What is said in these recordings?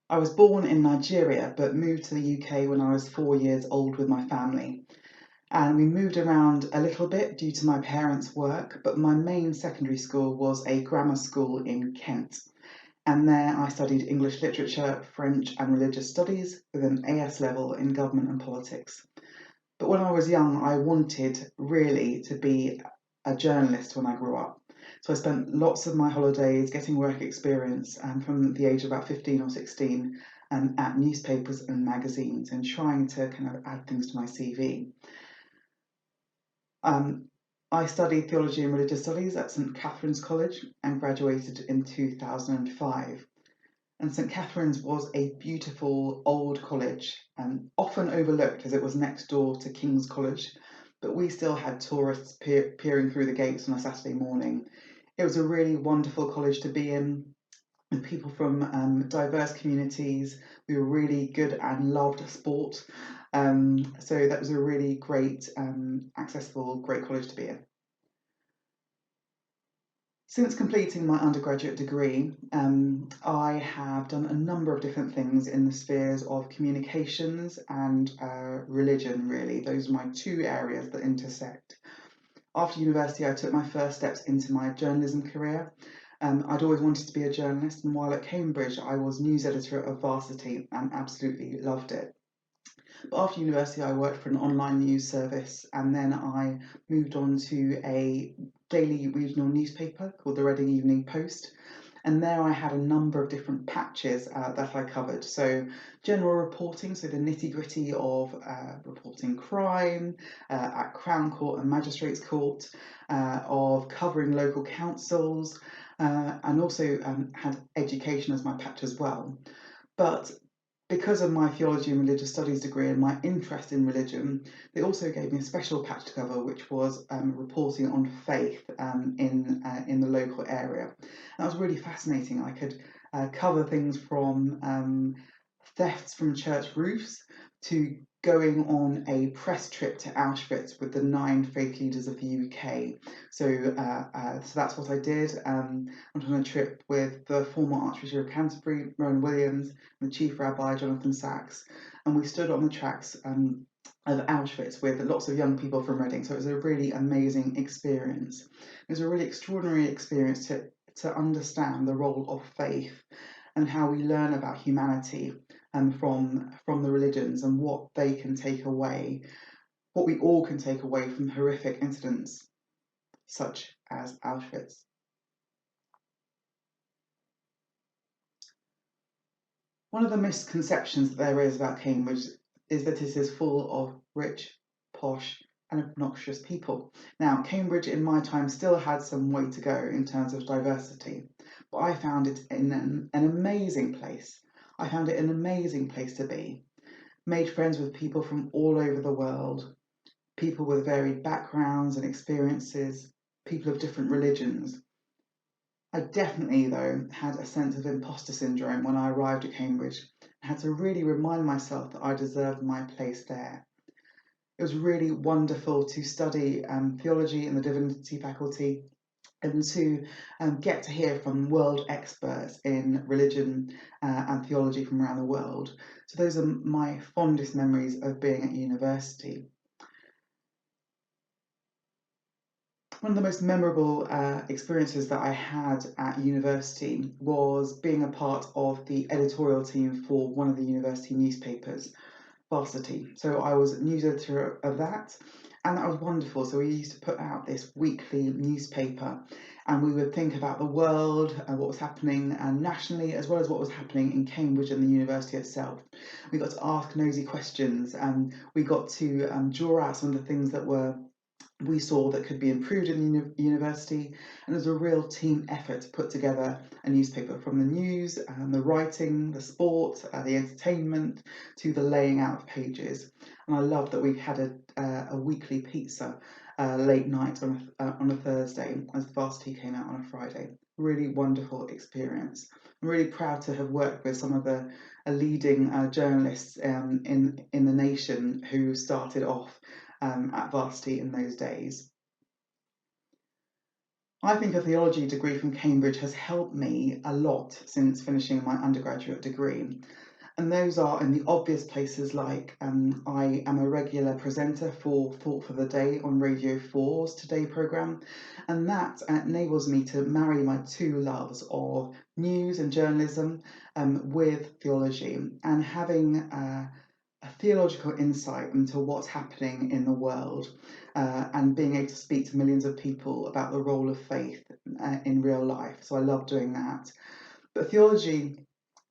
I was born in Nigeria but moved to the UK when I was 4 years old with my family. And we moved around a little bit due to my parents' work, but my main secondary school was a grammar school in Kent. And there I studied English literature, French, and religious studies with an AS level in government and politics. But when I was young, I wanted really to be a journalist when I grew up. So I spent lots of my holidays getting work experience from the age of about 15 or 16 at newspapers and magazines and trying to kind of add things to my CV. Um, I studied theology and religious studies at St Catherine's College and graduated in 2005. And St Catherine's was a beautiful old college, often overlooked as it was next door to King's College, but we still had tourists peering through the gates on a Saturday morning. It was a really wonderful college to be in, with people from diverse communities. We were really good and loved sport. So that was a really great, accessible, great college to be in. Since completing my undergraduate degree, I have done a number of different things in the spheres of communications and religion, really. Those are my two areas that intersect. After university, I took my first steps into my journalism career. I'd always wanted to be a journalist, and while at Cambridge, I was news editor of Varsity and absolutely loved it. But after university, I worked for an online news service, and then I moved on to a daily regional newspaper called the Reading Evening Post. And there I had a number of different patches that I covered. So general reporting, so the nitty gritty of reporting crime at Crown Court and Magistrates Court, of covering local councils, and also had education as my patch as well. But because of my theology and religious studies degree and my interest in religion, they also gave me a special patch to cover, which was reporting on faith in the local area. And that was really fascinating. I could cover things from thefts from church roofs to going on a press trip to Auschwitz with the 9 faith leaders of the UK. So that's what I did. I went on a trip with the former Archbishop of Canterbury, Rowan Williams, and the Chief Rabbi, Jonathan Sachs, and we stood on the tracks of Auschwitz with lots of young people from Reading. So it was a really amazing experience. It was a really extraordinary experience to understand the role of faith and how we learn about humanity from the religions and what they can take away, what we all can take away from horrific incidents such as Auschwitz. One of the misconceptions that there is about Cambridge is that it is full of rich, posh, and obnoxious people. Now, Cambridge in my time still had some way to go in terms of diversity, but I found it in an amazing place. I found it an amazing place to be. Made friends with people from all over the world, people with varied backgrounds and experiences, people of different religions. I definitely, though, had a sense of imposter syndrome when I arrived at Cambridge and had to really remind myself that I deserved my place there. It was really wonderful to study theology in the divinity faculty and to get to hear from world experts in religion and theology from around the world. So those are my fondest memories of being at university. One of the most memorable experiences that I had at university was being a part of the editorial team for one of the university newspapers, Varsity. So I was news editor of that, and that was wonderful. So we used to put out this weekly newspaper, and we would think about the world and what was happening nationally, as well as what was happening in Cambridge and the university itself. We got to ask nosy questions, and we got to draw out some of the things that we saw that could be improved in the university, and there's a real team effort to put together a newspaper, from the news and the writing, the sport, the entertainment, to the laying out of pages. And I love that we had a weekly pizza late night on a Thursday as the Varsity came out on a Friday. Really wonderful experience. I'm really proud to have worked with some of the leading journalists in the nation who started off at Varsity in those days. I think a theology degree from Cambridge has helped me a lot since finishing my undergraduate degree. And those are in the obvious places like I am a regular presenter for Thought for the Day on Radio 4's Today programme, and that enables me to marry my two loves of news and journalism with theology, and having a theological insight into what's happening in the world, and being able to speak to millions of people about the role of faith in real life. So I love doing that. But theology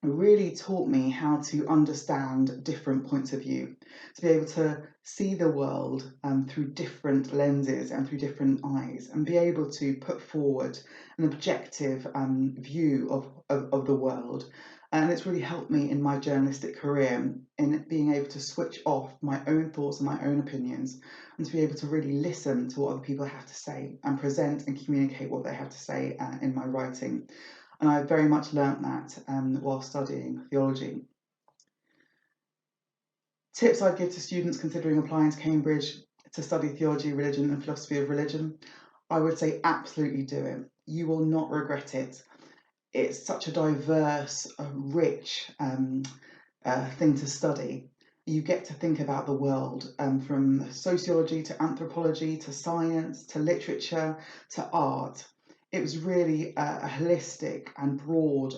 really taught me how to understand different points of view, to be able to see the world through different lenses and through different eyes, and be able to put forward an objective view of the world. And it's really helped me in my journalistic career in being able to switch off my own thoughts and my own opinions, and to be able to really listen to what other people have to say and present and communicate what they have to say in my writing. And I very much learnt that while studying theology. Tips I'd give to students considering applying to Cambridge to study theology, religion, and philosophy of religion: I would say absolutely do it. You will not regret it. It's such a diverse, rich thing to study. You get to think about the world from sociology to anthropology to science to literature to art. It was really a holistic and broad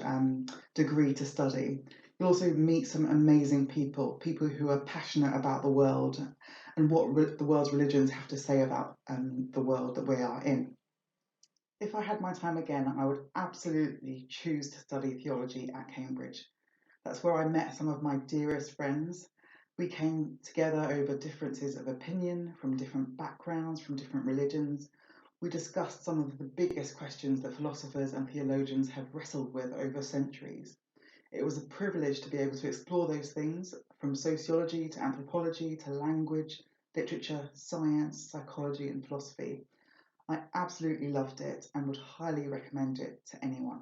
degree to study. You'll also meet some amazing people, people who are passionate about the world and what the world's religions have to say about the world that we are in. If I had my time again, I would absolutely choose to study theology at Cambridge. That's where I met some of my dearest friends. We came together over differences of opinion from different backgrounds, from different religions. We discussed some of the biggest questions that philosophers and theologians have wrestled with over centuries. It was a privilege to be able to explore those things, from sociology to anthropology to language, literature, science, psychology, and philosophy. I absolutely loved it and would highly recommend it to anyone.